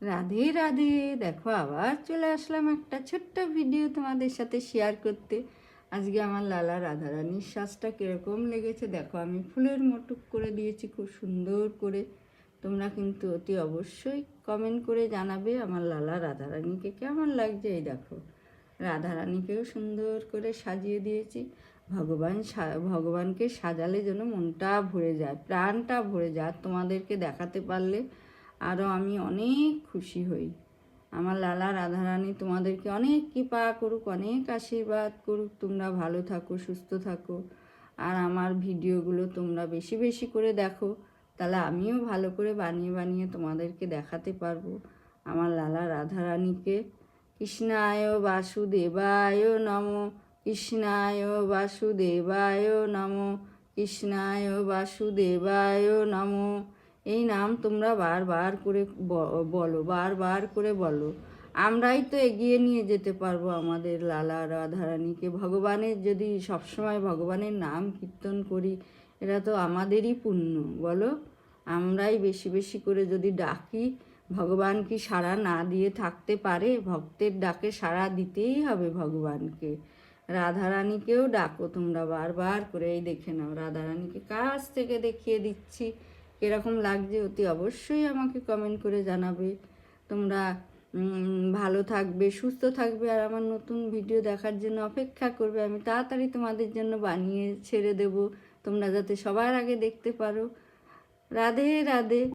রাধে রাধে। দেখো আবার চলে আসলাম একটা ছোট্ট ভিডিও তোমাদের সাথে শেয়ার করতে। আজকে আমার লালা রাধারানীর সাজটা কীরকম লেগেছে দেখো, আমি ফুলের মটক করে দিয়েছি খুব সুন্দর করে। তোমরা কিন্তু অতি অবশ্যই কমেন্ট করে জানাবে আমার লালা রাধারানীকে কেমন লাগছে। এই দেখো, রাধারানীকেও সুন্দর করে সাজিয়ে দিয়েছি। ভগবানকে সাজালে যেন মনটা ভরে যায়, প্রাণটা ভরে যায়। তোমাদেরকে দেখাতে পারলে আরও আমি অনেক খুশি হই। আমার লালা রাধারানী তোমাদেরকে অনেক কৃপা করুক, অনেক আশীর্বাদ করুক। তোমরা ভালো থাকো, সুস্থ থাকো, আর আমার ভিডিওগুলো তোমরা বেশি বেশি করে দেখো, তাহলে আমিও ভালো করে বানিয়ে বানিয়ে তোমাদেরকে দেখাতে পারবো আমার লালা রাধারানীকে। কৃষ্ণায় বাসুদেবায় নমো, কৃষ্ণায় বাসুদেবায় নমো, কৃষ্ণায় বাসুদেবায় নমো। এই নাম তোমরা বারবার করে বলো, বারবার করে বলো। আমরাই তো এগিয়ে নিয়ে যেতে পারবো আমাদের লালা রাধারানীকে। ভগবানের যদি সবসময় ভগবানের নাম কীর্তন করি, এটা তো আমাদেরই পুণ্য, বলো। আমরাই বেশি বেশি করে যদি ডাকি, ভগবান কি সাড়া না দিয়ে থাকতে পারে? ভক্তের ডাকে সাড়া দিতেই হবে ভগবানকে। রাধারানীকেও ডাকো তোমরা বারবার করে। এই দেখে নাও, রাধারানীকে কাছ থেকে দেখিয়ে দিচ্ছি কীরকম লাগছে। অতি অবশ্যই আমাকে কমেন্ট করে জানাবে। তোমরা ভালো থাকবে, সুস্থ থাকবে, আর আমার নতুন ভিডিও দেখার জন্য অপেক্ষা করবে। আমি তাড়াতাড়ি তোমাদের জন্য বানিয়ে ছেড়ে দেব, তোমরা যাতে সবার আগে দেখতে পারো। রাধে রাধে।